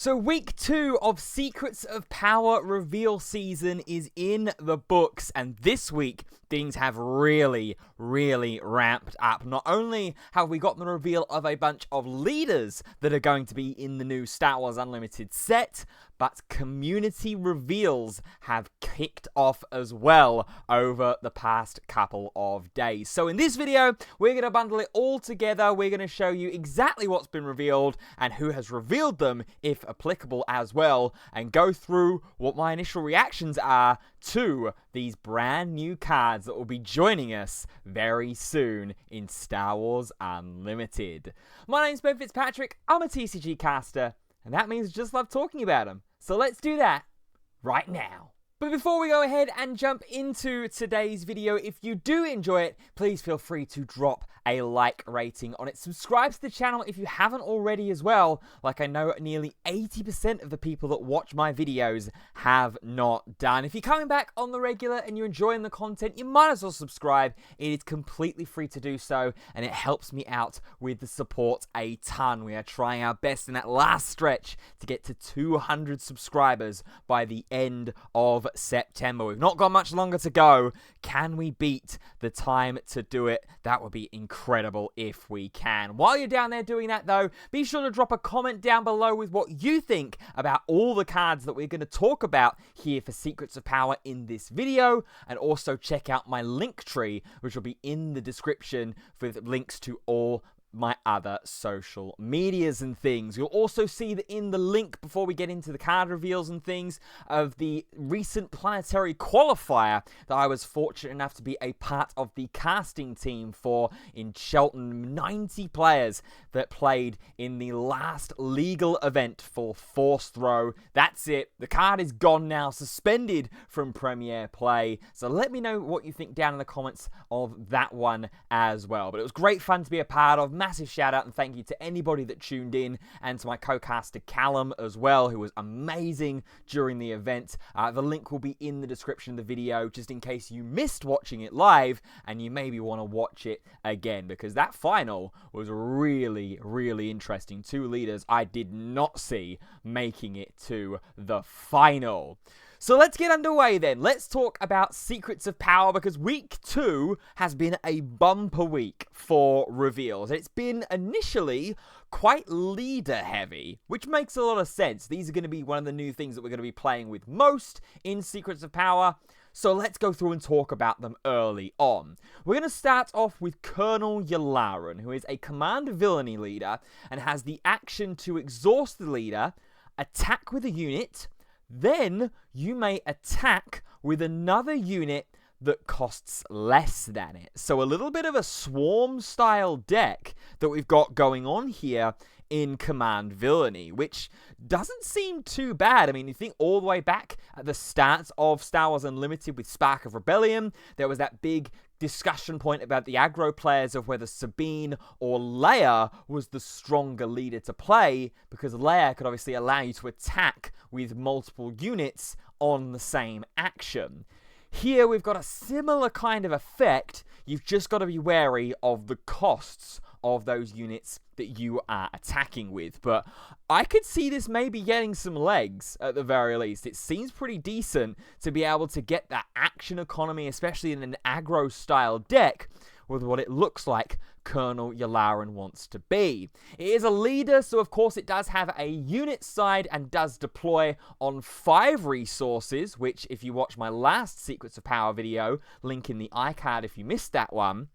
So week 2 of Secrets of Power reveal season is in the books, and this week things have really ramped up. Not only have we got the reveal of a bunch of leaders that are going to be in the new Star Wars Unlimited set, but community reveals have kicked off as well over the past couple of days. So in this video, we're going to bundle it all together. We're going to show you exactly what's been revealed and who has revealed them, if applicable as well, and go through what my initial reactions are to these brand new cards that will be joining us very soon in Star Wars Unlimited. My name's Ben Fitzpatrick, I'm a TCG caster, and that means I just love talking about them. So let's do that right now. But before we go ahead and jump into today's video, if you do enjoy it, please feel free to drop a like rating on it. Subscribe to the channel if you haven't already as well. Like I know nearly 80% of the people that watch my videos have not done. If you're coming back on the regular and you're enjoying the content, you might as well subscribe. It is completely free to do so, and it helps me out with the support a ton. We are trying our best in that last stretch to get to 200 subscribers by the end of September. We've not got much longer to go. Can we beat the time to do it? That would be incredible if we can. While you're down there doing that though, be sure to drop a comment down below with what you think about all the cards that we're going to talk about here for Secrets of Power in this video, and also check out my link tree, which will be in the description with links to all my other social medias and things. You'll also see that in the link, before we get into the card reveals and things, of the recent planetary qualifier that I was fortunate enough to be a part of the casting team for in Shelton. 90 players that played in the last legal event for Force Throw. That's it. The card is gone now, suspended from Premier Play. So let me know what you think down in the comments of that one as well. But it was great fun to be a part of. Massive shout out and thank you to anybody that tuned in, and to my co-caster Callum as well, who was amazing during the event. The link will be in the description of the video, just in case you missed watching it live and you maybe want to watch it again, because that final was really interesting. 2 leaders I did not see making it to the final. So let's get underway then. Let's talk about Secrets of Power, because week 2 has been a bumper week for reveals. It's been initially quite leader heavy, which makes a lot of sense. These are going to be one of the new things that we're going to be playing with most in Secrets of Power. So let's go through and talk about them early on. We're going to start off with Colonel Yularen, who is a command villainy leader and has the action to exhaust the leader, attack with a unit. Then you may attack with another unit that costs less than it. So a little bit of a swarm style deck that we've got going on here in Command Villainy, which doesn't seem too bad. I mean, you think all the way back at the start of Star Wars Unlimited with Spark of Rebellion, there was that big discussion point about the aggro players of whether Sabine or Leia was the stronger leader to play, because Leia could obviously allow you to attack with multiple units on the same action. Here we've got a similar kind of effect. You've just got to be wary of the costs of those units that you are attacking with. But I could see this maybe getting some legs at the very least. It seems pretty decent to be able to get that action economy, especially in an aggro style deck, with what it looks like Colonel Yularen wants to be. It is a leader, so of course it does have a unit side and does deploy on 5 resources, which if you watch my last Secrets of Power video, link in the iCard if you missed that one.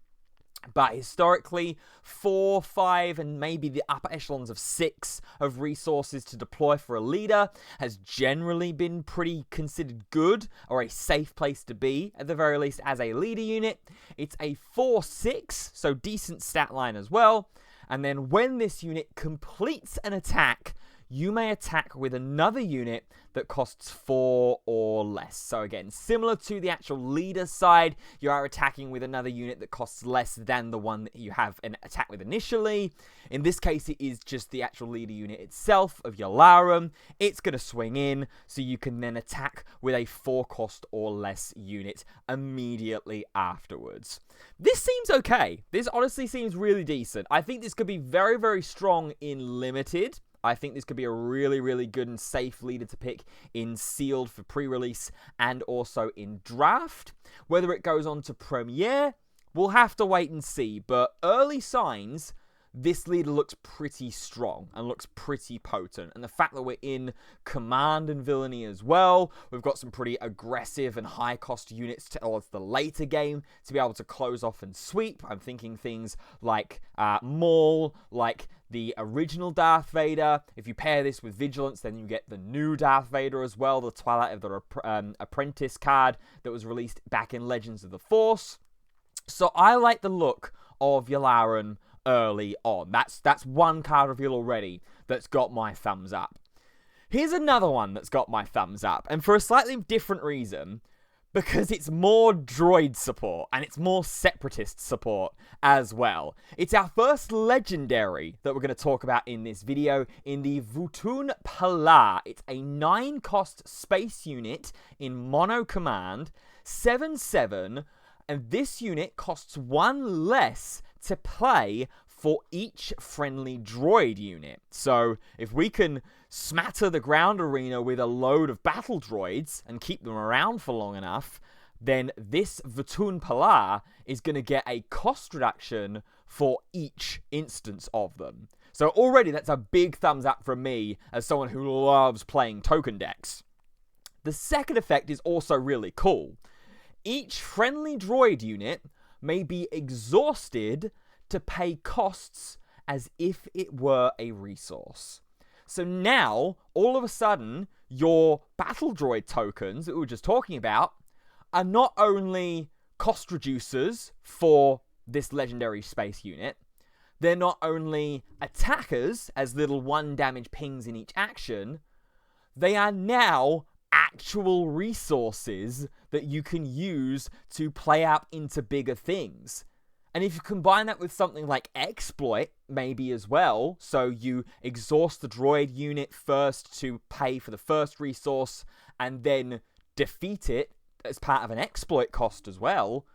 But historically, 4, 5, and maybe the upper echelons of 6 of resources to deploy for a leader has generally been pretty considered good, or a safe place to be, at the very least as a leader unit. It's a 4/6, so decent stat line as well. And then when this unit completes an attack, you may attack with another unit that costs 4 or less. So again, similar to the actual leader side, you are attacking with another unit that costs less than the one that you have an attack with initially. In this case, it is just the actual leader unit itself of Yularen. It's going to swing in, so you can then attack with a 4 cost or less unit immediately afterwards. This seems okay. This honestly seems really decent. I think this could be very, very strong in Limited. I think this could be a really, really good and safe leader to pick in sealed for pre-release and also in draft. Whether it goes on to Premiere, we'll have to wait and see, but early signs, this leader looks pretty strong and looks pretty potent. And the fact that we're in Command and Villainy as well, we've got some pretty aggressive and high-cost units towards the later game to be able to close off and sweep. I'm thinking things like Maul, like the original Darth Vader. If you pair this with Vigilance, then you get the new Darth Vader as well, the Twilight of the Apprentice card that was released back in Legends of the Force. So I like the look of Yularen early on. That's one card reveal already that's got my thumbs up. Here's another one that's got my thumbs up, and for a slightly different reason, because it's more droid support, and it's more separatist support as well. It's our first legendary that we're going to talk about in this video, in the Vutun Pala. It's a 9-cost space unit in mono command, 7/7, and this unit costs 1 less to play for each friendly droid unit. So if we can smatter the ground arena with a load of battle droids and keep them around for long enough, then this Vutun Pala is going to get a cost reduction for each instance of them. So already that's a big thumbs up from me as someone who loves playing token decks. The second effect is also really cool. Each friendly droid unit may be exhausted to pay costs as if it were a resource. So now, all of a sudden, your battle droid tokens that we were just talking about are not only cost reducers for this legendary space unit, they're not only attackers as little 1 damage pings in each action, they are now actual resources that you can use to play out into bigger things. And if you combine that with something like Exploit, maybe as well, so you exhaust the droid unit first to pay for the first resource, and then defeat it as part of an exploit cost as well,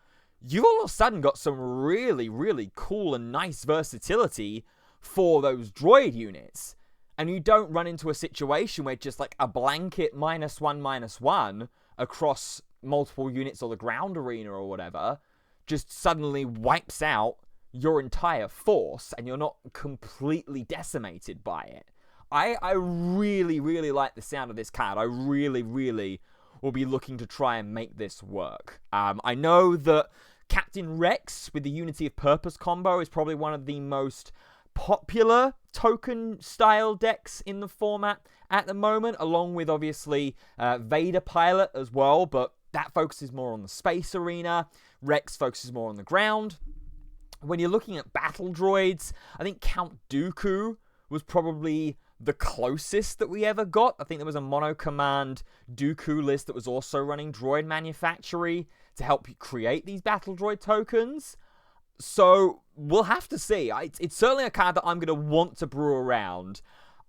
you've all of a sudden got some really, really cool and nice versatility for those droid units. And you don't run into a situation where just like a blanket -1/-1 across multiple units or the ground arena or whatever just suddenly wipes out your entire force and you're not completely decimated by it. I really, really like the sound of this card. I really, really will be looking to try and make this work. I know that Captain Rex with the Unity of Purpose combo is probably one of the most popular token style decks in the format at the moment, along with obviously Vader Pilot as well, but that focuses more on the space arena. Rex focuses more on the ground. When you're looking at battle droids, I think Count Dooku was probably the closest that we ever got. I think there was a mono command Dooku list that was also running Droid Manufactory to help you create these battle droid tokens. So we'll have to see. It's certainly a card that I'm going to want to brew around.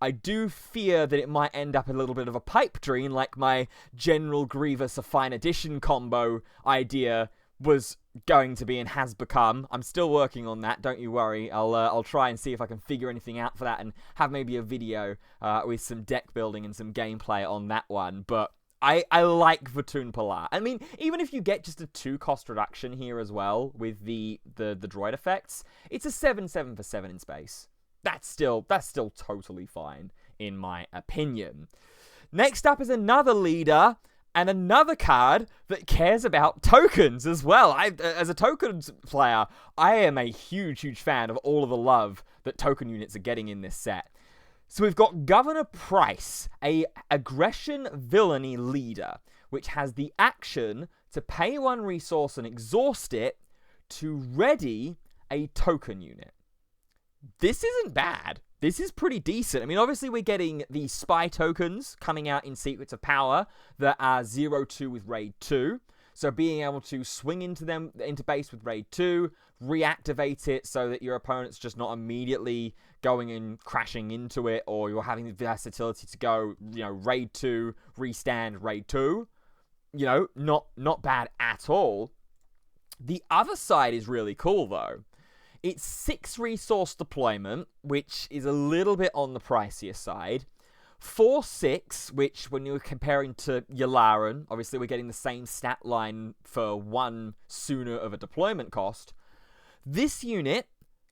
I do fear that it might end up a little bit of a pipe dream, like my General Grievous a Fine Edition combo idea was going to be and has become. I'm still working on that, don't you worry. I'll try and see if I can figure anything out for that and have maybe a video with some deck building and some gameplay on that one. But I like Vutun Pala. I mean, even if you get just a 2 cost reduction here as well with the droid effects, it's a 7/7 for 7 in space. That's still totally fine, in my opinion. Next up is another leader and another card that cares about tokens as well. As a tokens player, I am a huge, huge fan of all of the love that token units are getting in this set. So we've got Governor Price, a aggression villainy leader, which has the action to pay 1 resource and exhaust it to ready a token unit. This isn't bad. This is pretty decent. I mean, obviously we're getting the spy tokens coming out in Secrets of Power that are 0/2 with Raid 2. So being able to swing into base with Raid 2, reactivate it so that your opponent's just not immediately going and crashing into it, or you're having the versatility to go, Raid 2, restand, Raid 2. Not bad at all. The other side is really cool, though. It's 6 resource deployment, which is a little bit on the pricier side. 4/6, which when you're comparing to Yularen, obviously we're getting the same stat line for 1 sooner of a deployment cost. This unit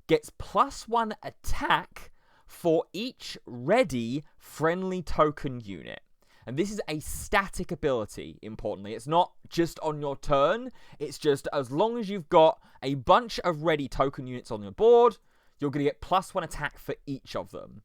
gets +1 attack for each ready friendly token unit. And this is a static ability, importantly. It's not just on your turn. It's just as long as you've got a bunch of ready token units on your board, you're going to get +1 attack for each of them.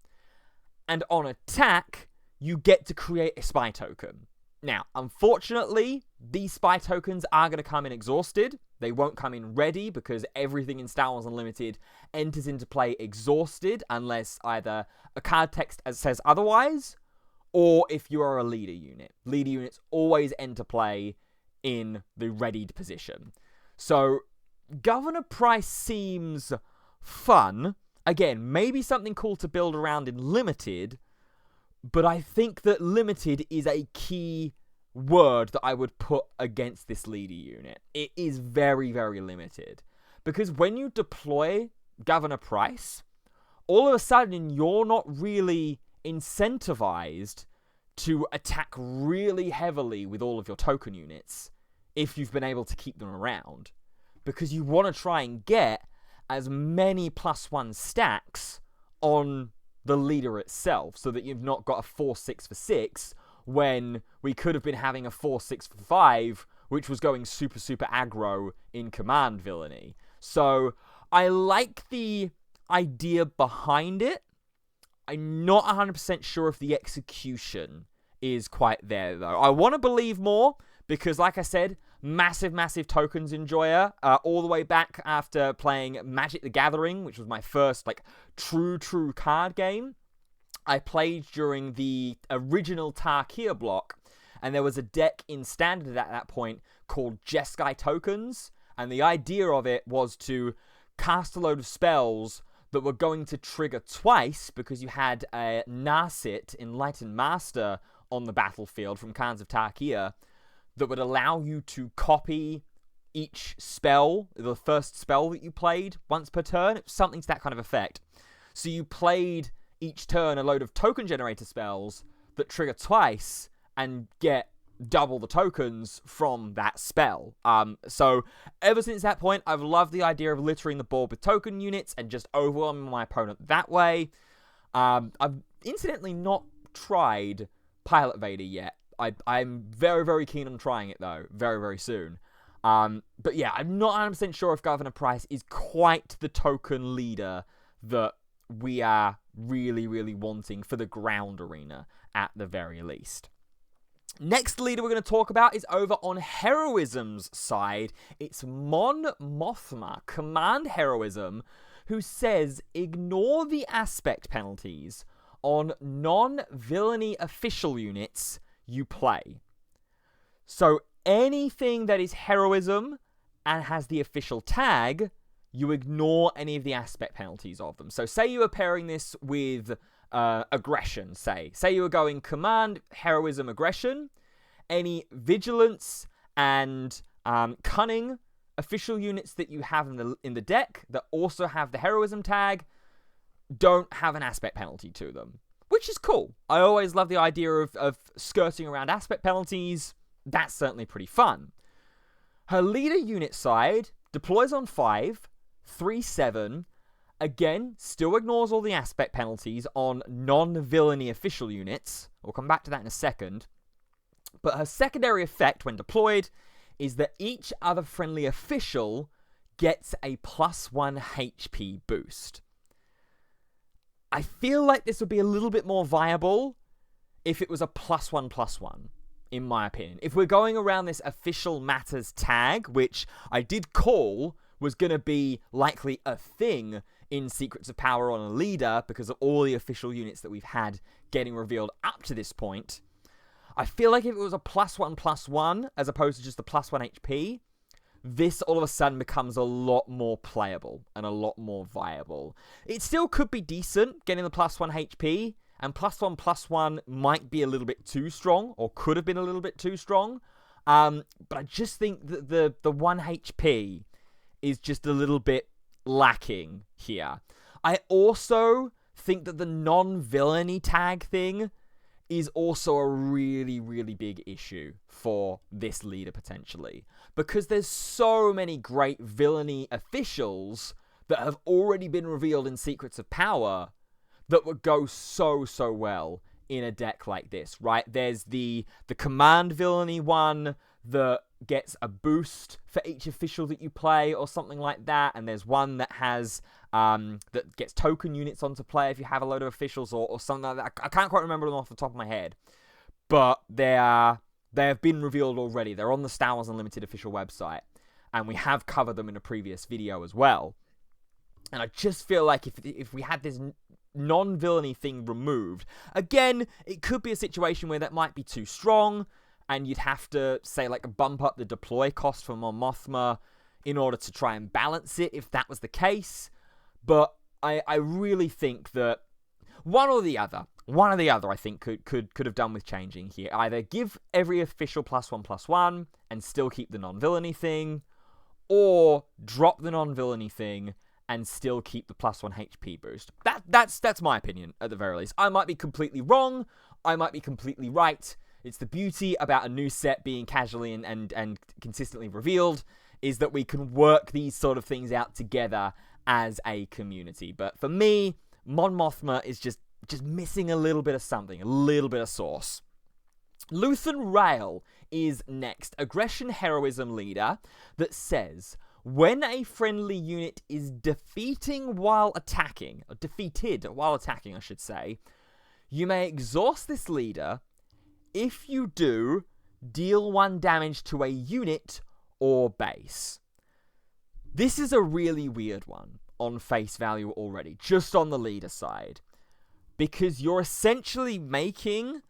And on attack, you get to create a spy token. Now, unfortunately, these spy tokens are going to come in exhausted. They won't come in ready because everything in Star Wars Unlimited enters into play exhausted unless either a card text says otherwise, or if you are a leader unit. Leader units always enter play in the readied position. So, Governor Price seems fun. Again, maybe something cool to build around in Limited, but I think that Limited is a key word that I would put against this leader unit. It is very, very limited. Because when you deploy Governor Price, all of a sudden you're not really incentivized to attack really heavily with all of your token units if you've been able to keep them around. Because you want to try and get as many +1 stacks on the leader itself so that you've not got a 4/6 for 6 when we could have been having a 4/6 for 5, which was going super, super aggro in command villainy. So I like the idea behind it. I'm not 100% sure if the execution is quite there, though. I want to believe more because, like I said, massive, massive tokens enjoyer. All the way back after playing Magic the Gathering, which was my first, true card game. I played during the original Tarkir block, and there was a deck in Standard at that point called Jeskai Tokens, and the idea of it was to cast a load of spells that were going to trigger twice because you had a Narset, Enlightened Master, on the battlefield from Khans of Tarkir that would allow you to copy each spell, the first spell that you played once per turn. It was something to that kind of effect. So you played each turn a load of token generator spells that trigger twice and get double the tokens from that spell. So ever since that point, I've loved the idea of littering the board with token units and just overwhelming my opponent that way. I've incidentally not tried Pilot Vader yet. I'm very, very keen on trying it, though, very, very soon. But yeah, I'm not 100% sure if Governor Price is quite the token leader that we are really, really wanting for the ground arena, at the very least. Next leader we're going to talk about is over on Heroism's side. It's Mon Mothma, Command Heroism, who says, ignore the aspect penalties on non-villainy official units you play. So anything that is heroism and has the official tag, you ignore any of the aspect penalties of them. So say you were pairing this with aggression, say you were going command, heroism, aggression, any vigilance and cunning official units that you have in the deck that also have the heroism tag don't have an aspect penalty to them, which is cool. I always love the idea of skirting around aspect penalties. That's certainly pretty fun. Her leader unit side deploys on 5, 3/7. Again, still ignores all the aspect penalties on non-villainy official units. We'll come back to that in a second. But her secondary effect when deployed is that each other friendly official gets a +1 HP boost. I feel like this would be a little bit more viable if it was a +1/+1, in my opinion. If we're going around this official matters tag, which I did call was going to be likely a thing in Secrets of Power on a leader because of all the official units that we've had getting revealed up to this point, I feel like if it was a +1/+1 as opposed to just a +1 HP, this all of a sudden becomes a lot more playable and a lot more viable. It still could be decent getting the +1 HP, and +1/+1 might be a little bit too strong, or could have been a little bit too strong. But I just think that the 1 HP is just a little bit lacking here. I also think that the non-villainy tag thing is also a really, really big issue for this leader potentially. Because there's so many great villainy officials that have already been revealed in Secrets of Power that would go so well in a deck like this, right? There's the command villainy one that gets a boost for each official that you play or something like that, and there's one that has that gets token units onto play if you have a load of officials or something like that. I can't quite remember them off the top of my head, but they have been revealed already. They're on the Star Wars Unlimited official website, and we have covered them in a previous video as well. And I just feel like if we had this non-villainy thing removed, again, it could be a situation where that might be too strong, and you'd have to, say, like, bump up the deploy cost for Mon Mothma in order to try and balance it, if that was the case. But I really think that one or the other, I think, could have done with changing here. Either give every official +1/+1 and still keep the non-villainy thing, or drop the non-villainy thing and still keep the +1 HP boost. That's my opinion, at the very least. I might be completely wrong. I might be completely right. It's the beauty about a new set being casually and consistently revealed, is that we can work these sort of things out together as a community. But for me, Mon Mothma is just missing a little bit of something, a little bit of sauce. Luthen Rael is next. Aggression Heroism leader that says, when a friendly unit is defeated while attacking, I should say, you may exhaust this leader. If you do, deal 1 damage to a unit or base. This is a really weird one on face value already, just on the leader side, because you're essentially making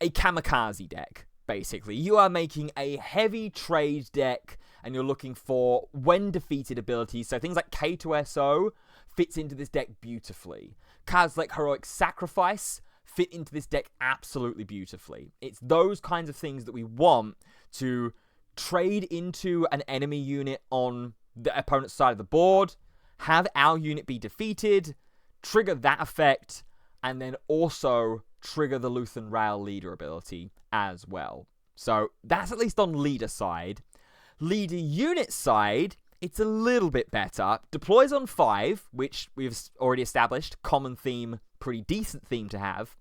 a kamikaze deck, basically. You are making a heavy trade deck, and you're looking for when defeated abilities, so things like K2SO fits into this deck beautifully. Cards like Heroic Sacrifice fit into this deck absolutely beautifully. It's those kinds of things that we want to trade into an enemy unit on the opponent's side of the board, have our unit be defeated, trigger that effect, and then also trigger the Luthen Rael leader ability as well. So that's at least on leader side. Leader unit side, it's a little bit better. Deploys on 5, which we've already established, common theme, pretty decent theme to have.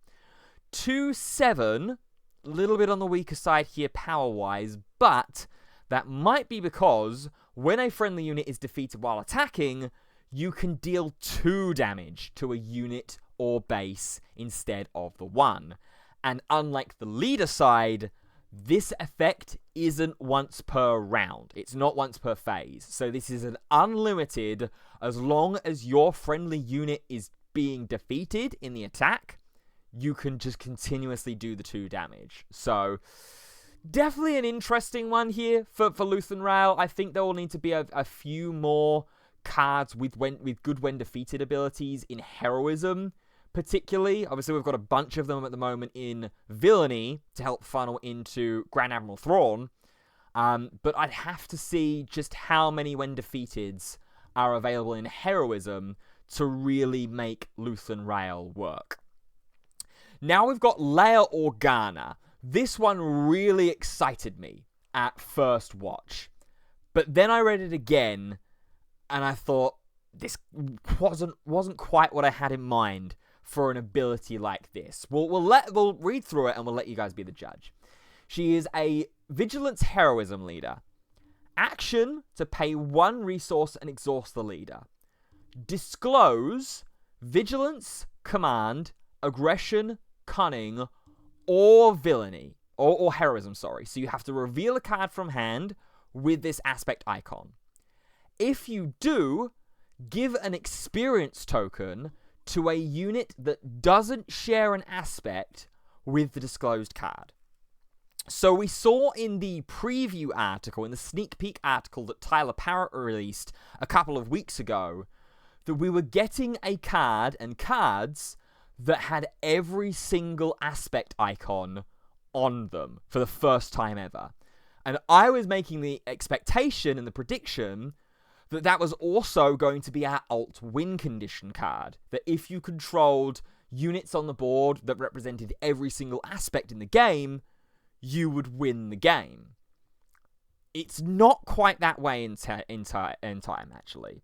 2/7, a little bit on the weaker side here power-wise, but that might be because when a friendly unit is defeated while attacking, you can deal 2 damage to a unit or base instead of the 1. And unlike the leader side, this effect isn't once per round. It's not once per phase. So this is an unlimited, as long as your friendly unit is being defeated in the attack, you can just continuously do the 2 damage. So definitely an interesting one here for Luthen Rael. I think there will need to be a few more cards with good when defeated abilities in Heroism, particularly. Obviously, we've got a bunch of them at the moment in Villainy to help funnel into Grand Admiral Thrawn. But I'd have to see just how many when defeateds are available in Heroism to really make Luthen Rael work. Now we've got Leia Organa. This one really excited me at first watch. But then I read it again, and I thought, this wasn't quite what I had in mind for an ability like this. We'll read through it, and we'll let you guys be the judge. She is a Vigilance Heroism leader. Action to pay 1 resource and exhaust the leader. Disclose Vigilance, Command, Aggression, Cunning, or Villainy. Or Heroism, sorry. So you have to reveal a card from hand with this aspect icon. If you do, give an experience token to a unit that doesn't share an aspect with the disclosed card. So we saw in the preview article, in the sneak peek article that Tyler Parrott released a couple of weeks ago, that we were getting a card and cards that had every single aspect icon on them for the first time ever. And I was making the expectation and the prediction that was also going to be our alt win condition card. That if you controlled units on the board that represented every single aspect in the game, you would win the game. It's not quite that way in time, actually.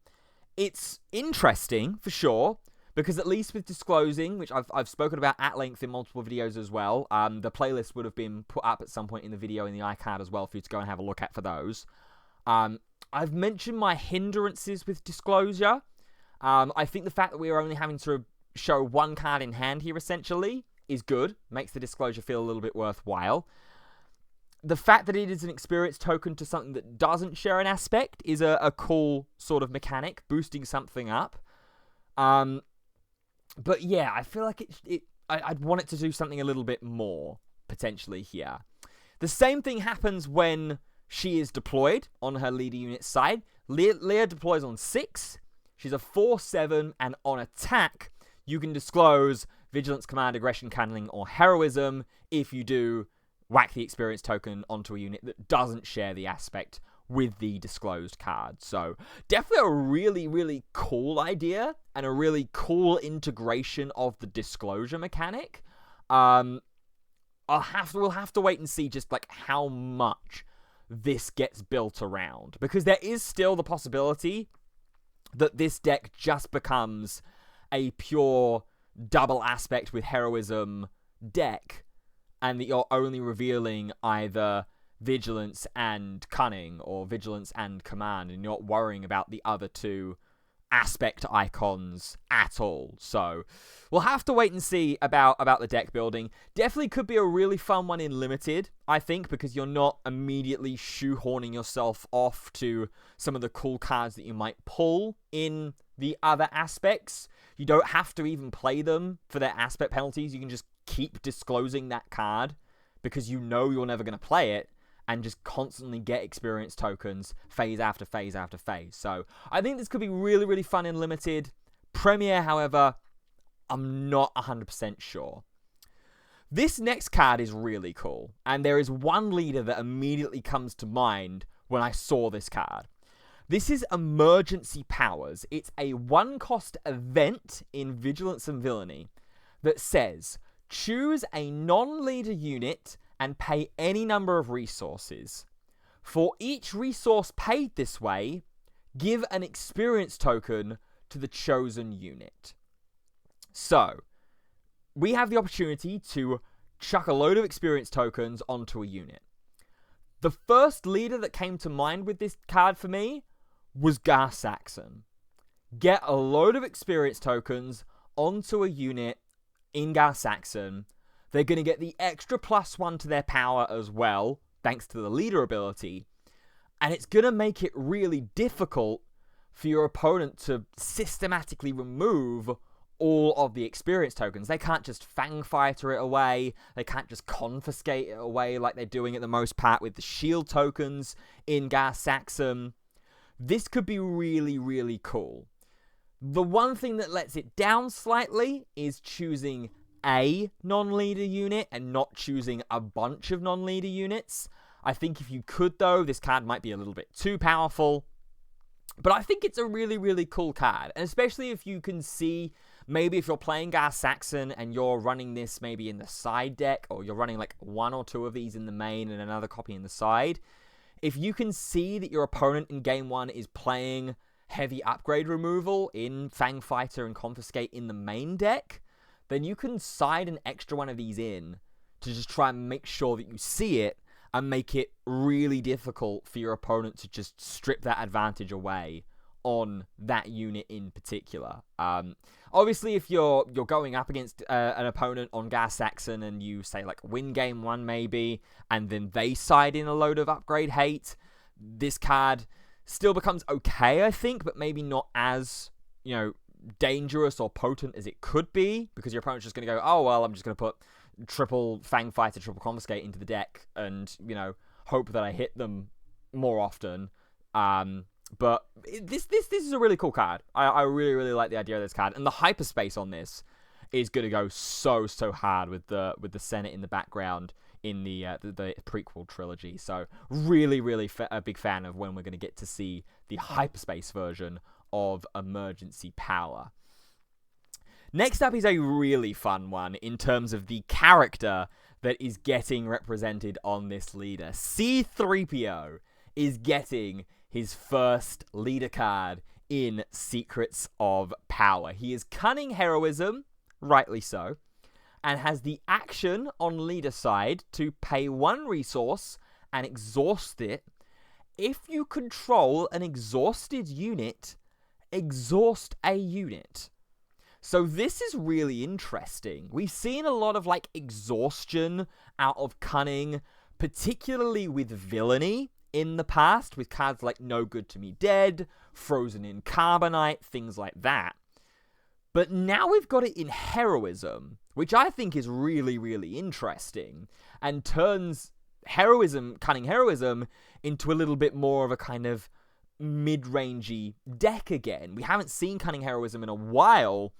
It's interesting, for sure, because at least with disclosing, which I've spoken about at length in multiple videos as well, the playlist would have been put up at some point in the video in the iCard as well for you to go and have a look at for those. I've mentioned my hindrances with disclosure. I think the fact that we're only having to show one card in hand here, essentially, is good. Makes the disclosure feel a little bit worthwhile. The fact that it is an experience token to something that doesn't share an aspect is a cool sort of mechanic, boosting something up. But yeah, I feel like I'd want it to do something a little bit more, potentially, here. The same thing happens when she is deployed on her leader unit side. Leah deploys on 6. She's a 4/7, and on attack, you can disclose Vigilance, Command, Aggression, Cunning, or Heroism. If you do, whack the experience token onto a unit that doesn't share the aspect with the disclosed card. So definitely a really, really cool idea and a really cool integration of the disclosure mechanic. We'll have to wait and see just like how much this gets built around, because there is still the possibility that this deck just becomes a pure double aspect with heroism deck, and that you're only revealing either Vigilance and Cunning or Vigilance and Command, and you're not worrying about the other two aspect icons at all. So we'll have to wait and see about the deck building. Definitely could be a really fun one in Limited, I think, because you're not immediately shoehorning yourself off to some of the cool cards that you might pull in the other aspects. You don't have to even play them for their aspect penalties. You can just keep disclosing that card because you know you're never going to play it, and just constantly get experience tokens phase after phase after phase. So I think this could be really, really fun in Limited. Premier, however, I'm not 100% sure. This next card is really cool, and there is one leader that immediately comes to mind when I saw this card. This is Emergency Powers. It's a 1-cost event in Vigilance and Villainy that says, choose a non-leader unit and pay any number of resources. For each resource paid this way, give an experience token to the chosen unit. So, we have the opportunity to chuck a load of experience tokens onto a unit. The first leader that came to mind with this card for me was Gar Saxon. Get a load of experience tokens onto a unit in Gar Saxon. They're going to get the extra +1 to their power as well, thanks to the leader ability. And it's going to make it really difficult for your opponent to systematically remove all of the experience tokens. They can't just Fang Fighter it away. They can't just confiscate it away like they're doing at the most part with the shield tokens in Gar Saxon. This could be really, really cool. The one thing that lets it down slightly is choosing a non-leader unit and not choosing a bunch of non-leader units. I think if you could, though, this card might be a little bit too powerful. But I think it's a really, really cool card. And especially if you can see, maybe if you're playing Gar Saxon and you're running this maybe in the side deck, or you're running like 1 or 2 of these in the main and another copy in the side. If you can see that your opponent in game 1 is playing heavy upgrade removal in Fang Fighter and Confiscate in the main deck, then you can side an extra one of these in to just try and make sure that you see it and make it really difficult for your opponent to just strip that advantage away on that unit in particular. Obviously, if you're going up against an opponent on Gar Saxon and you say like win game 1 maybe, and then they side in a load of upgrade hate, this card still becomes okay, I think, but maybe not as, dangerous or potent as it could be, because your opponent's just going to go, oh, well, I'm just going to put triple Fang Fighter, triple Confiscate into the deck and, hope that I hit them more often. But this is a really cool card. I really, really like the idea of this card. And the hyperspace on this is going to go so hard with the Senate in the background in the prequel trilogy. So really a big fan of when we're going to get to see the hyperspace version of emergency power. Next up is a really fun one in terms of the character that is getting represented on this leader. C-3PO is getting his first leader card in Secrets of Power. He is cunning heroism, rightly so, and has the action on leader side to pay 1 resource and exhaust it. If you control an exhausted unit, exhaust a unit. So this is really interesting. We've seen a lot of exhaustion out of cunning, particularly with villainy in the past, with cards like No Good to Me Dead, Frozen in Carbonite, things like that. But now we've got it in heroism, which I think is really interesting, and turns cunning heroism, into a little bit more of a kind of mid-rangey deck again. We haven't seen cunning heroism in a while,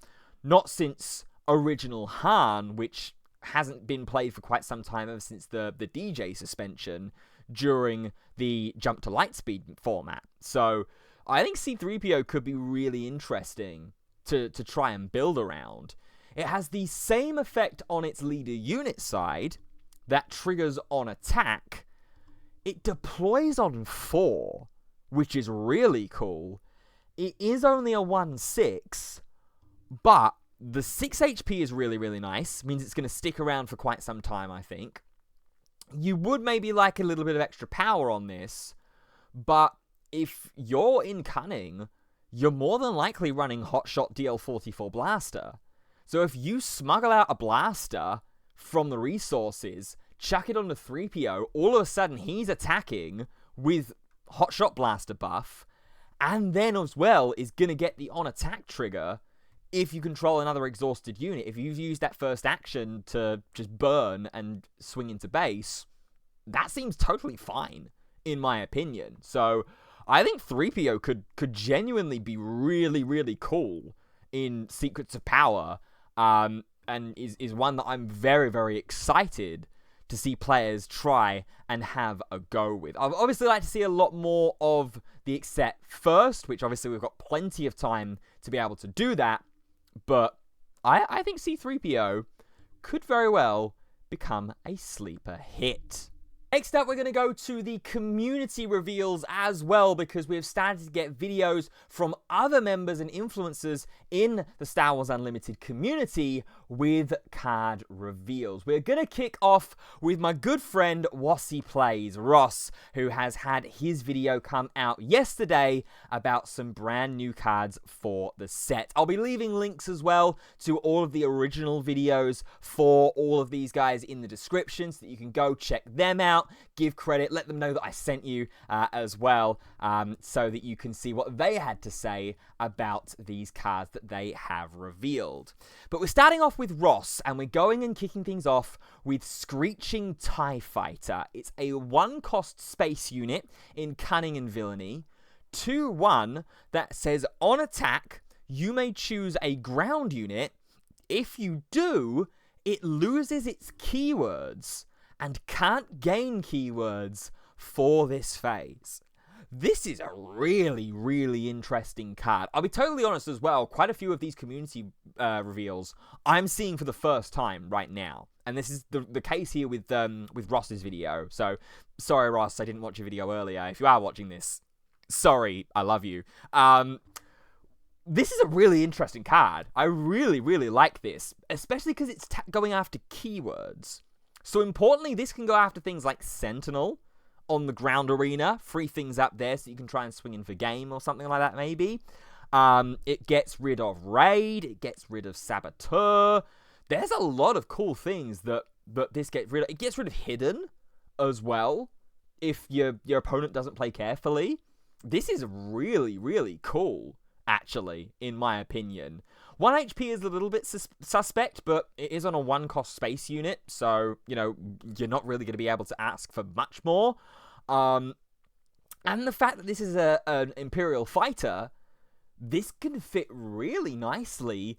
not since original Han, which hasn't been played for quite some time, ever since the DJ suspension during the Jump to Lightspeed format. So I think C-3PO could be really interesting to try and build around. It has the same effect on its leader unit side that triggers on attack. It deploys on 4, which is really cool. It is only a 1/6, but the 6 HP is really nice. Means it's going to stick around for quite some time, I think. You would maybe like a little bit of extra power on this, but if you're in cunning, you're more than likely running Hotshot DL44 Blaster. So if you smuggle out a blaster from the resources, chuck it onto 3PO, all of a sudden he's attacking with Hotshot Blaster buff, and then as well is going to get the on-attack trigger if you control another exhausted unit. If you've used that first action to just burn and swing into base, that seems totally fine, in my opinion. So I think 3PO could genuinely be really cool in Secrets of Power, and is one that I'm very excited to see players try and have a go with. I'd obviously like to see a lot more of the set first, which obviously we've got plenty of time to be able to do that, but I think C-3PO could very well become a sleeper hit. Next up, we're going to go to the community reveals as well, because we've started to get videos from other members and influencers in the Star Wars Unlimited community with card reveals. We're going to kick off with my good friend Wassy Plays, Ross, who has had his video come out yesterday about some brand new cards for the set. I'll be leaving links as well to all of the original videos for all of these guys in the description so that you can go check them out. Give credit, let them know that I sent you as well, so that you can see what they had to say about these cards that they have revealed. But we're starting off with Ross, and we're going and kicking things off with Screeching TIE Fighter. It's a 1-cost space unit in Cunning and Villainy, 2/1 that says on attack, you may choose a ground unit. If you do, it loses its keywords and can't gain keywords for this phase. This is a really interesting card. I'll be totally honest as well, quite a few of these community reveals I'm seeing for the first time right now. And this is the case here with Ross's video. So, sorry Ross, I didn't watch your video earlier. If you are watching this, sorry, I love you. This is a really interesting card. I really like this, especially because it's going after keywords. So importantly, this can go after things like Sentinel on the ground arena, free things up there so you can try and swing in for game or something like that maybe. It gets rid of Raid, it gets rid of Saboteur. There's a lot of cool things that this gets rid of. It gets rid of Hidden as well if your opponent doesn't play carefully. This is really cool, actually, in my opinion. 1 HP is a little bit suspect, but it is on a 1-cost space unit, so, you know, you're not really going to be able to ask for much more. And the fact that this is an Imperial fighter, this can fit really nicely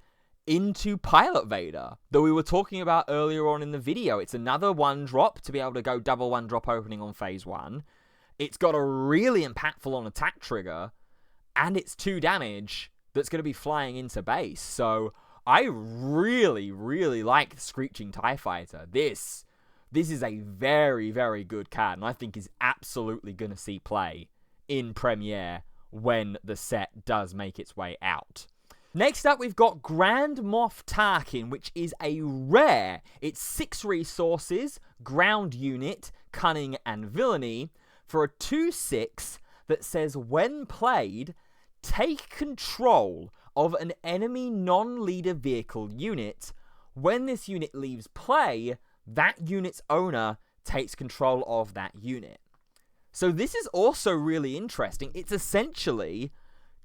into Pilot Vader that we were talking about earlier on in the video. It's another 1-drop to be able to go double 1-drop opening on phase 1. It's got a really impactful on attack trigger, and it's 2 damage that's going to be flying into base. So I really, really like the Screeching TIE Fighter. This is a very, very good card, and I think is absolutely going to see play in Premiere when the set does make its way out. Next up, we've got Grand Moff Tarkin, which is a rare. It's 6 resources, ground unit, cunning, and villainy, for a 2/6 that says, when played, take control of an enemy non-leader vehicle unit. When this unit leaves play, that unit's owner takes control of that unit. So this is also really interesting. It's essentially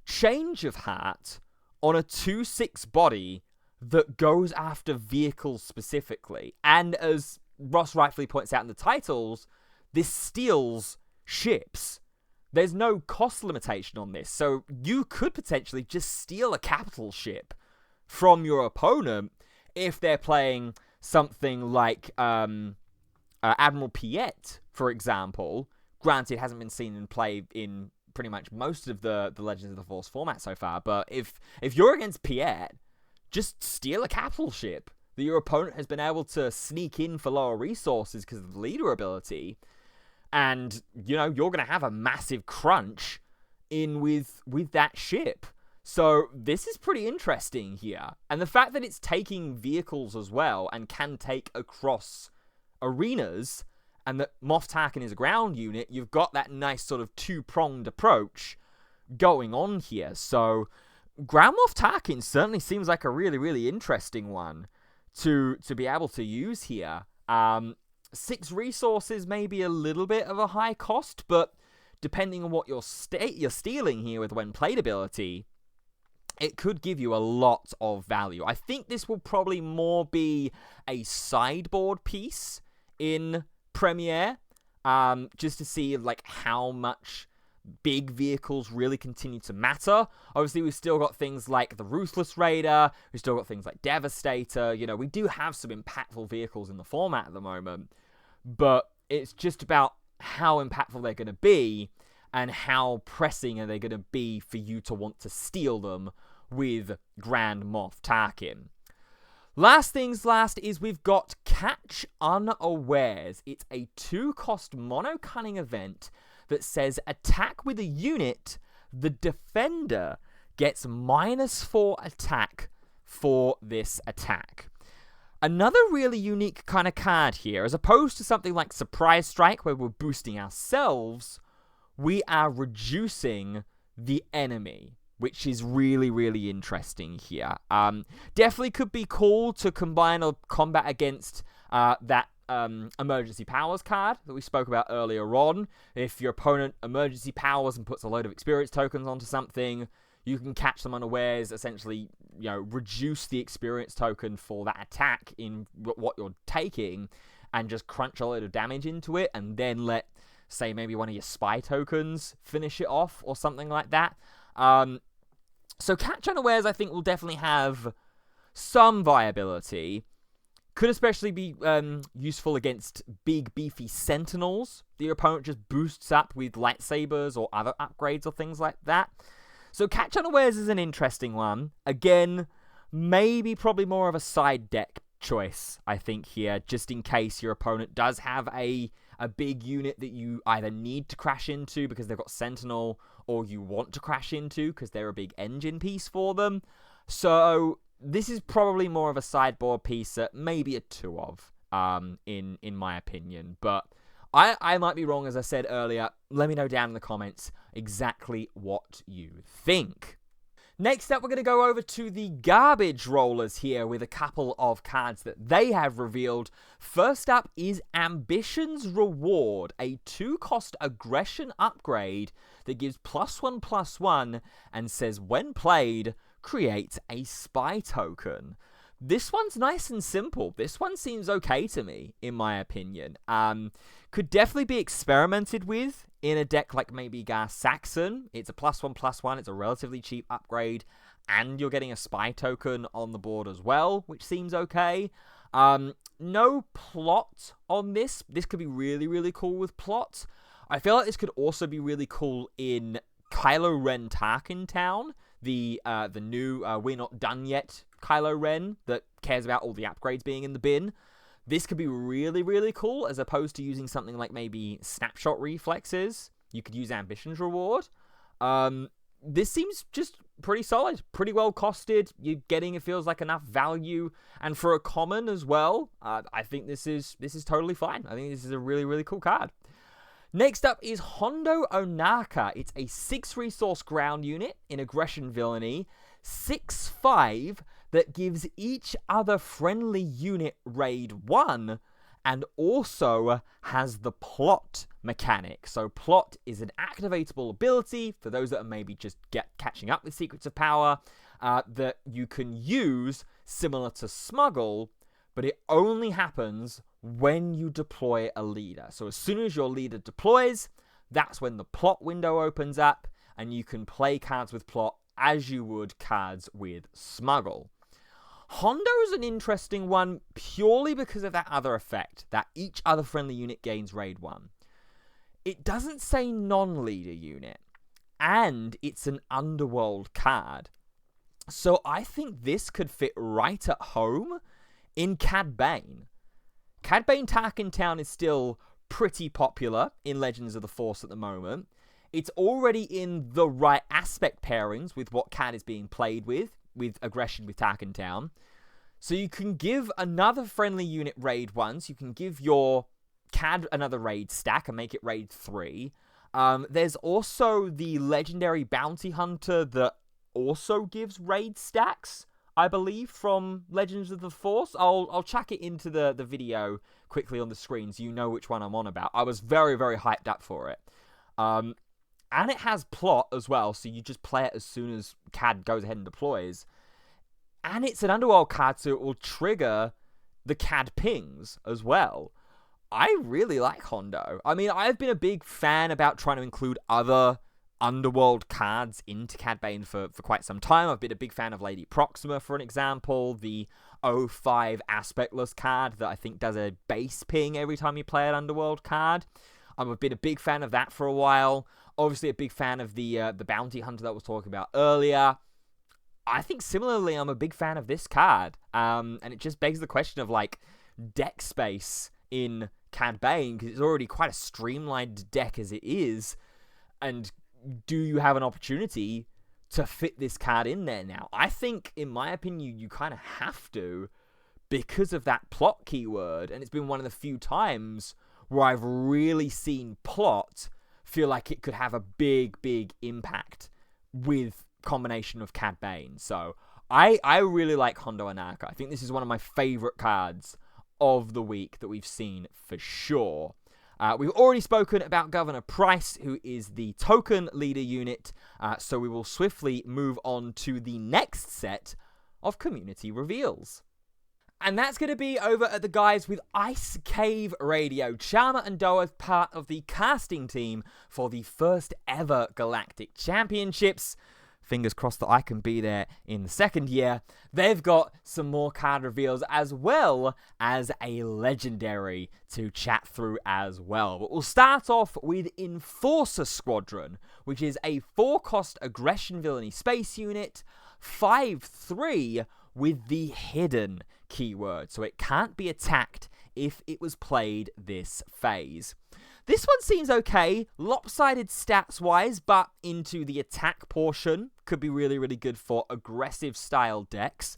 Change of Heart on a 2/6 body that goes after vehicles specifically. And as Ross rightfully points out in the titles, this steals ships. There's no cost limitation on this, so you could potentially just steal a capital ship from your opponent if they're playing something like Admiral Piet, for example. Granted, it hasn't been seen in play in pretty much most of the Legends of the Force format so far, but if you're against Piet, just steal a capital ship that your opponent has been able to sneak in for lower resources because of the leader ability, and, you know, you're going to have a massive crunch in with that ship. So this is pretty interesting here. And the fact that it's taking vehicles as well and can take across arenas, and that Moff Tarkin is a ground unit, you've got that nice sort of 2-pronged approach going on here. So Grand Moff Tarkin certainly seems like a really, really interesting one to be able to use here. 6 resources may be a little bit of a high cost, but depending on what you're stealing here with when played ability, it could give you a lot of value. I think this will probably more be a sideboard piece in Premiere, just to see like how much big vehicles really continue to matter. Obviously, we've still got things like the Ruthless Raider, we've still got things like Devastator. You know, we do have some impactful vehicles in the format at the moment, but it's just about how impactful they're going to be and how pressing are they going to be for you to want to steal them with Grand Moff Tarkin. Last things last is we've got Catch Unawares. It's a 2-cost mono cunning event that says attack with a unit, the defender gets -4 attack for this attack. Another really unique kind of card here, as opposed to something like Surprise Strike where we're boosting ourselves, we are reducing the enemy, which is really, really interesting here. Definitely could be cool to combine a combat against that emergency powers card that we spoke about earlier on. If your opponent emergency powers and puts a load of experience tokens onto something, you can catch them unawares, essentially, you know, reduce the experience token for that attack in what you're taking, and just crunch a load of damage into it, and then let, say, maybe one of your spy tokens finish it off, or something like that. So Catch Unawares, I think, will definitely have some viability. Could especially be useful against big, beefy sentinels that your opponent just boosts up with lightsabers or other upgrades or things like that. So Catch Unawares is an interesting one. Again, maybe probably more of a side deck choice, I think, here, just in case your opponent does have a big unit that you either need to crash into because they've got Sentinel, or you want to crash into because they're a big engine piece for them. So this is probably more of a sideboard piece that maybe a 2 of, in my opinion. But I might be wrong, as I said earlier. Let me know down in the comments exactly what you think. Next up, we're going to go over to the garbage rollers here with a couple of cards that they have revealed. First up is Ambition's Reward, a 2-cost aggression upgrade that gives +1/+1 and says when played, create a spy token. This one's nice and simple. This one seems okay to me, in my opinion. Could definitely be experimented with in a deck like maybe Gar Saxon. It's a +1/+1. It's a relatively cheap upgrade. and you're getting a spy token on the board as well, which seems okay. No plot on this. This could be really, really cool with plot. I feel like this could also be really cool in Kylo Ren Tarkin Town, the new We're Not Done Yet Kylo Ren that cares about all the upgrades being in the bin. This could be really, really cool, as opposed to using something like maybe Snapshot Reflexes. You could use Ambition's Reward. This seems just pretty solid, pretty well costed. You're getting, it feels like, enough value, and for a common as well. I think this is totally fine. I think this is a really, really cool card. Next up is Hondo Onaka. It's a 6-resource ground unit in Aggression Villainy, 6/5, that gives each other friendly unit raid 1, and also has the plot mechanic. So plot is an activatable ability for those that are maybe just catching up with Secrets of Power, that you can use similar to Smuggle, but it only happens when you deploy a leader. So as soon as your leader deploys, that's when the plot window opens up, and you can play cards with plot as you would cards with Smuggle. Hondo is an interesting one purely because of that other effect, that each other friendly unit gains raid 1. It doesn't say non-leader unit, and it's an Underworld card. So I think this could fit right at home in Cad Bane. Cad Bane Tarkin Town is still pretty popular in Legends of the Force at the moment. It's already in the right aspect pairings with what Cad is being played with aggression with Tarkin Town. So you can give another friendly unit raid 1. So you can give your Cad another raid stack and make it raid 3. There's also the legendary bounty hunter that also gives raid stacks, I believe, from Legends of the Force. I'll chuck it into the video quickly on the screen so you know which one I'm on about. I was very, very hyped up for it. And it has plot as well, so you just play it as soon as Cad goes ahead and deploys. And it's an Underworld card, so it will trigger the Cad pings as well. I really like Hondo. I mean, I've been a big fan about trying to include other Underworld cards into Cad Bane for quite some time. I've been a big fan of Lady Proxima, for an example, the 05 Aspectless card that I think does a base ping every time you play an Underworld card. I've been a big fan of that for a while. Obviously a big fan of the Bounty Hunter that I was talking about earlier. I think similarly I'm a big fan of this card. And it just begs the question of, like, deck space in Cad Bane, because it's already quite a streamlined deck as it is. And do you have an opportunity to fit this card in there now? I think, in my opinion, you kind of have to, because of that plot keyword. And it's been one of the few times where I've really seen plot feel like it could have a big, big impact with combination of Cad Bane. So I really like Hondo Onaka. I think this is one of my favorite cards of the week that we've seen for sure. We've already spoken about Governor Price, who is the token leader unit, so we will swiftly move on to the next set of community reveals. And that's going to be over at the guys with Ice Cave Radio. Charma and Doa, part of the casting team for the first ever Galactic Championships. Fingers crossed that I can be there in the second year. They've got some more card reveals as well as a legendary to chat through as well. But we'll start off with Enforcer Squadron, which is a 4-cost aggression villainy space unit, 5/3 with the hidden keyword. So it can't be attacked if it was played this phase. This one seems okay, lopsided stats-wise, but into the attack portion. Could be really, really good for aggressive-style decks.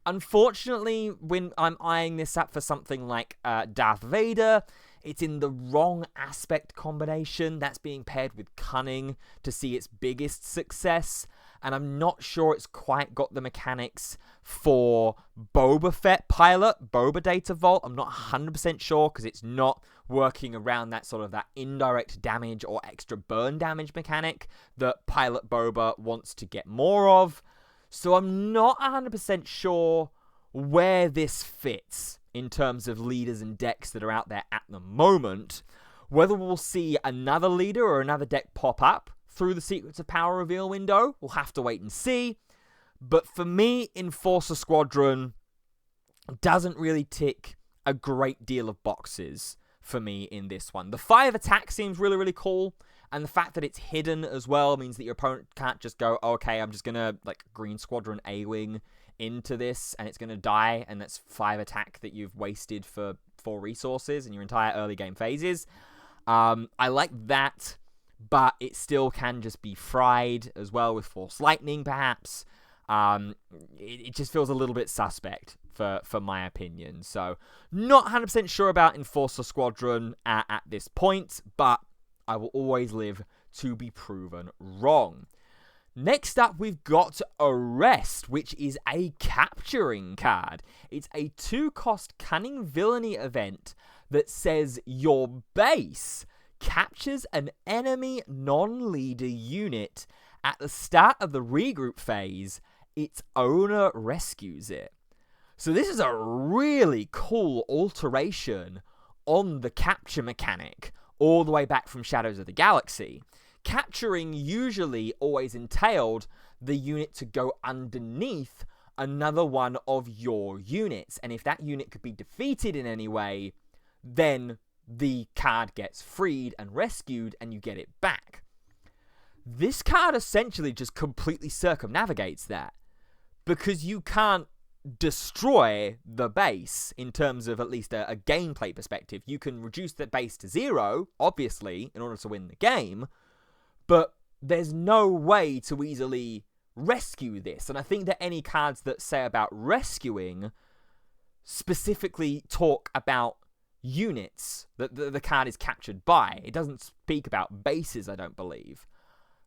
Unfortunately, when I'm eyeing this up for something like Darth Vader, it's in the wrong aspect combination. That's being paired with Cunning to see its biggest success. And I'm not sure it's quite got the mechanics for Boba Fett pilot, Boba Data Vault. I'm not 100% sure because it's not working around that sort of that indirect damage or extra burn damage mechanic that Pilot Boba wants to get more of. So I'm not 100% sure where this fits in terms of leaders and decks that are out there at the moment. Whether we'll see another leader or another deck pop up through the Secrets of Power reveal window, we'll have to wait and see. But for me, Enforcer Squadron doesn't really tick a great deal of boxes for me in this one. The 5 attack seems really, really cool. And the fact that it's hidden as well means that your opponent can't just go, oh, okay, I'm just going to, like, Green Squadron A-Wing into this, and it's going to die, and that's 5 attack that you've wasted for 4 resources in your entire early game phases. I like that, but it still can just be fried as well with Force Lightning, perhaps. It just feels a little bit suspect, for my opinion. So, not 100% sure about Enforcer Squadron at this point, but I will always live to be proven wrong. Next up, we've got Arrest, which is a capturing card. It's a 2-cost Cunning Villainy event that says your base captures an enemy non-leader unit at the start of the regroup phase. Its owner rescues it. So this is a really cool alteration on the capture mechanic, all the way back from Shadows of the Galaxy. Capturing usually always entailed the unit to go underneath another one of your units. And if that unit could be defeated in any way, then the card gets freed and rescued and you get it back. This card essentially just completely circumnavigates that, because you can't destroy the base in terms of at least a gameplay perspective. You can reduce the base to 0, obviously, in order to win the game, but there's no way to easily rescue this. And I think that any cards that say about rescuing specifically talk about units that the card is captured by. It doesn't speak about bases, I don't believe.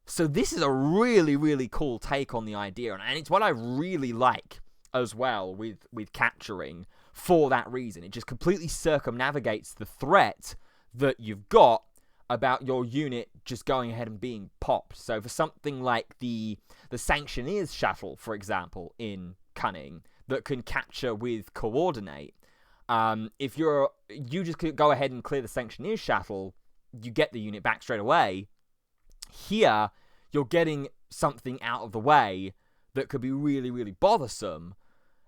So this is a really, really cool take on the idea, and it's what I really like as well with capturing for that reason. It just completely circumnavigates the threat that you've got about your unit just going ahead and being popped. So for something like the Sanctioneers shuttle, for example, in Cunning, that can capture with Coordinate, if you just go ahead and clear the Sanctioneers shuttle, you get the unit back straight away. Here, you're getting something out of the way that could be really, really bothersome.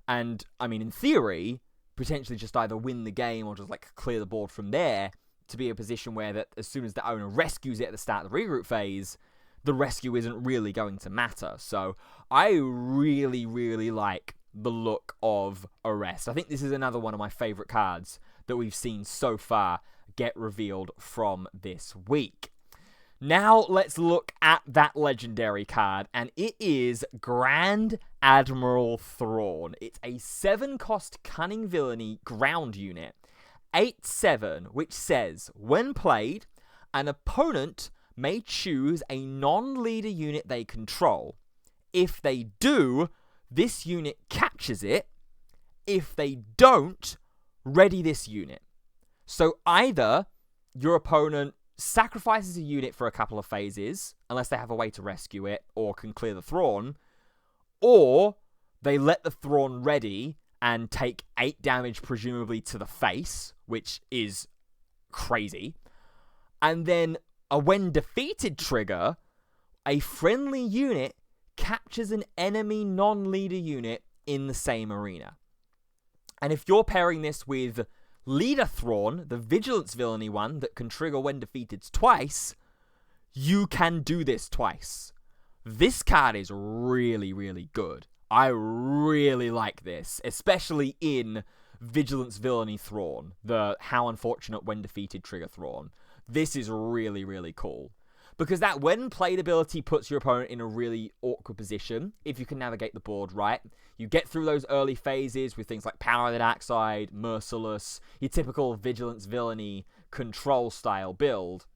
And, I mean, in theory, potentially just either win the game or just, like, clear the board from there to be a position where that as soon as the owner rescues it at the start of the regroup phase, the rescue isn't really going to matter. So, I really, really like the look of Arrest. I think this is another one of my favorite cards that we've seen so far get revealed from this week. Now, let's look at that legendary card, and it is Grand Admiral Thrawn. It's a 7-cost Cunning Villainy ground unit, 8/7, which says, when played, an opponent may choose a non-leader unit they control. If they do, this unit captures it. If they don't, ready this unit. So either your opponent sacrifices a unit for a couple of phases, unless they have a way to rescue it or can clear the Thrawn, or they let the Thrawn ready and take 8 damage, presumably to the face, which is crazy. And then a when defeated trigger, a friendly unit captures an enemy non-leader unit in the same arena. And if you're pairing this with Leader Thrawn, the Vigilance Villainy one that can trigger when defeated twice, you can do this twice. This card is really, really good. I really like this, especially in Vigilance Villainy Thrawn, the how unfortunate when defeated trigger Thrawn. This is really, really cool. Because that when played ability puts your opponent in a really awkward position if you can navigate the board right. You get through those early phases with things like Power of the Dark Side, Merciless, your typical Vigilance Villainy control style build.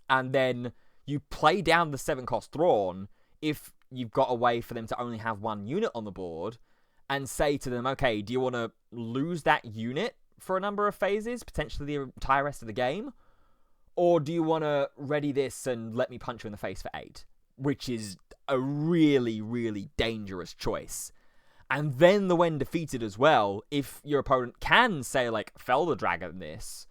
And then you play down the 7-cost Thrawn if you've got a way for them to only have 1 unit on the board and say to them, okay, do you want to lose that unit for a number of phases, potentially the entire rest of the game? Or do you want to ready this and let me punch you in the face for 8? Which is a really, really dangerous choice. And then the when defeated as well, if your opponent can say, like, fell the dragon this,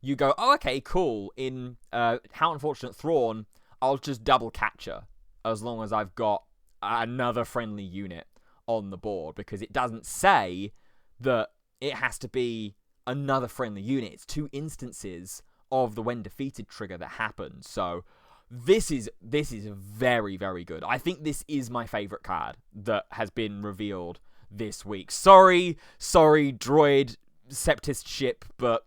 you go, oh, okay, cool. In How Unfortunate Thrawn, I'll just double capture as long as I've got another friendly unit on the board, because it doesn't say that it has to be another friendly unit. It's 2 instances of the when defeated trigger that happens. So this is very, very good. I think this is my favorite card that has been revealed this week. Sorry, droid Septist ship, but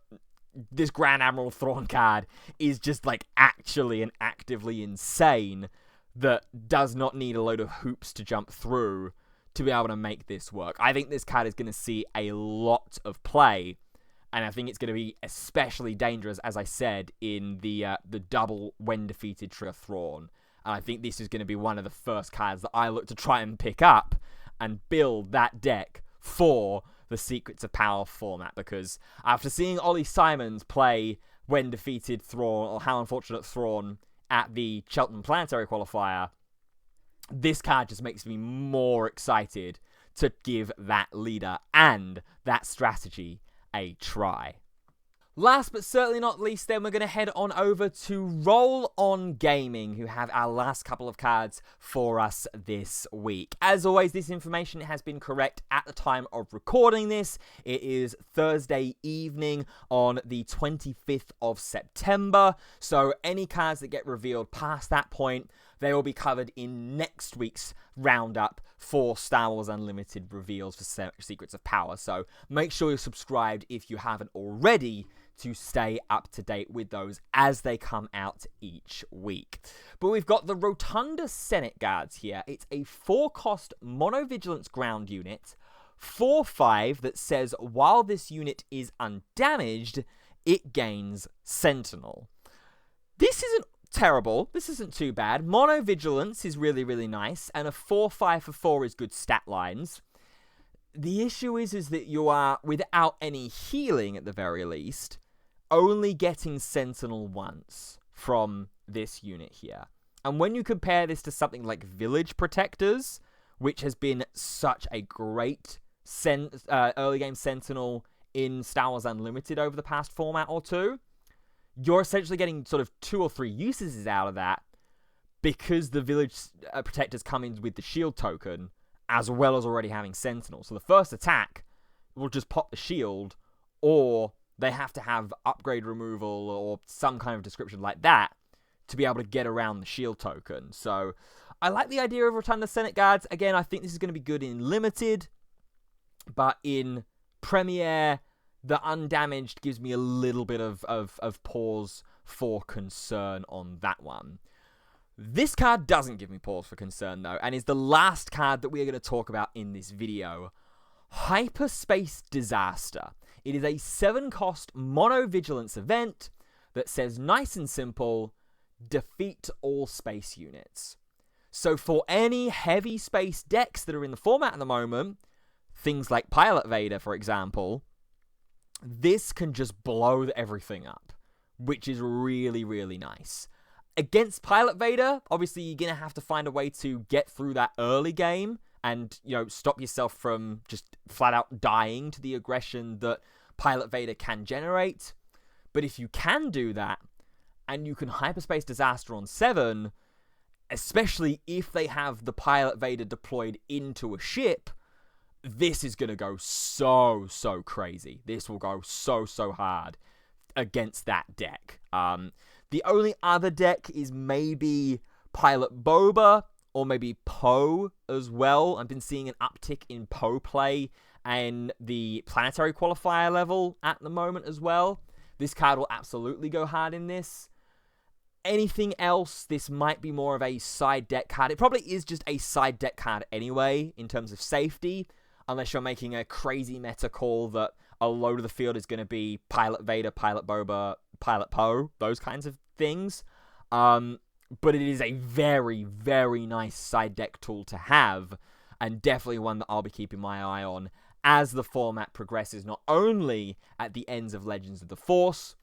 this Grand Admiral Thrawn card is just like actually and actively insane, that does not need a load of hoops to jump through to be able to make this work. I think this card is going to see a lot of play, and I think it's going to be especially dangerous, as I said, in the double when defeated trigger Thrawn. And I think this is going to be one of the first cards that I look to try and pick up and build that deck for the Secrets of Power format, because after seeing Ollie Simons play when defeated Thrawn, or How Unfortunate Thrawn, at the Cheltenham Planetary Qualifier, this card just makes me more excited to give that leader and that strategy a try. Last but certainly not least, then, we're going to head on over to Roll On Gaming, who have our last couple of cards for us this week. As always, this information has been correct at the time of recording this. It is Thursday evening on the 25th of September, so any cards that get revealed past that point, they will be covered in next week's roundup for Star Wars Unlimited reveals for Secrets of Power. So make sure you're subscribed if you haven't already, to stay up to date with those as they come out each week. But we've got the Rotunda Senate Guards here. It's a 4-cost mono-vigilance ground unit, 4/5, that says while this unit is undamaged, it gains Sentinel. This isn't terrible. This isn't too bad. Mono Vigilance is really, really nice, and a 4/5 for 4 is good stat lines. The issue is that you are, without any healing at the very least, only getting Sentinel once from this unit here. And when you compare this to something like Village Protectors, which has been such a great early game Sentinel in Star Wars Unlimited over the past format or two, you're essentially getting sort of 2 or 3 uses out of that, because the Village Protectors come in with the shield token, as well as already having Sentinel. So the first attack will just pop the shield, or they have to have upgrade removal or some kind of description like that to be able to get around the shield token. So I like the idea of Rotunda Senate Guards. Again, I think this is going to be good in Limited, but in Premiere, the undamaged gives me a little bit of pause for concern on that one. This card doesn't give me pause for concern, though, and is the last card that we are going to talk about in this video. Hyperspace Disaster. It is a 7-cost mono-vigilance event that says, nice and simple, defeat all space units. So for any heavy space decks that are in the format at the moment, things like Pilot Vader, for example, this can just blow everything up, which is really, really nice. Against Pilot Vader, obviously you're going to have to find a way to get through that early game and, stop yourself from just flat out dying to the aggression that Pilot Vader can generate. But if you can do that, and you can Hyperspace Disaster on 7, especially if they have the Pilot Vader deployed into a ship, this is going to go so crazy. This will go so hard against that deck. The only other deck is maybe Pilot Boba, or maybe Poe as well. I've been seeing an uptick in Poe play and the Planetary Qualifier level at the moment as well. This card will absolutely go hard in this. Anything else, this might be more of a side deck card. It probably is just a side deck card anyway, in terms of safety, unless you're making a crazy meta call that a load of the field is going to be Pilot Vader, Pilot Boba, Pilot Poe, those kinds of things. But it is a very, very nice side deck tool to have, and definitely one that I'll be keeping my eye on as the format progresses, not only at the ends of Legends of the Force,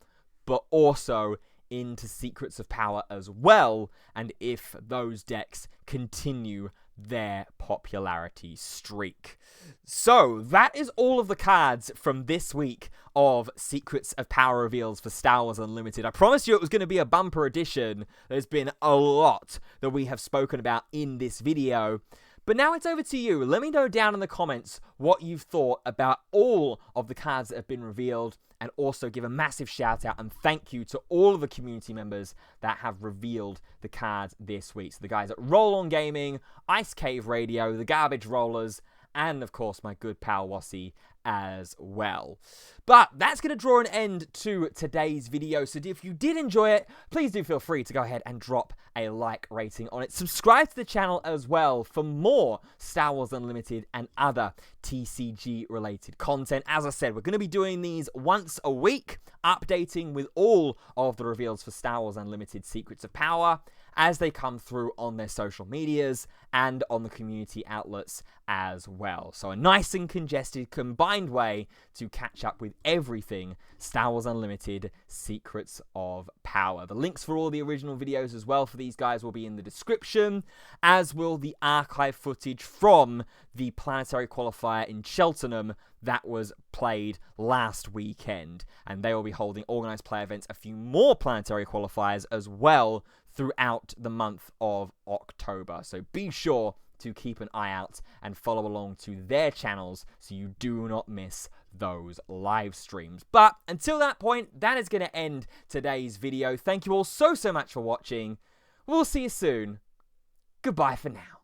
but also into Secrets of Power as well, and if those decks continue their popularity streak. So that is all of the cards from this week of Secrets of Power reveals for Star Wars Unlimited. I promised you it was going to be a bumper edition. There's been a lot that we have spoken about in this video. But now it's over to you. Let me know down in the comments what you've thought about all of the cards that have been revealed, and also give a massive shout out and thank you to all of the community members that have revealed the cards this week. So the guys at Roll On Gaming, Ice Cave Radio, the Garbage Rollers, and of course my good pal Wassy as well. But that's going to draw an end to today's video. So if you did enjoy it, please do feel free to go ahead and drop a like rating on it. Subscribe to the channel as well for more Star Wars Unlimited and other TCG related content. As I said, we're going to be doing these once a week, updating with all of the reveals for Star Wars Unlimited Secrets of Power as they come through on their social medias and on the community outlets as well. So a nice and congested combined way to catch up with everything Star Wars Unlimited Secrets of Power. The links for all the original videos as well for these guys will be in the description, as will the archive footage from the planetary qualifier in Cheltenham that was played last weekend. And they will be holding organized play events, a few more planetary qualifiers as well throughout the month of October. So be sure to keep an eye out and follow along to their channels so you do not miss those live streams. But until that point, that is going to end today's video. Thank you all so much for watching. We'll see you soon. Goodbye for now.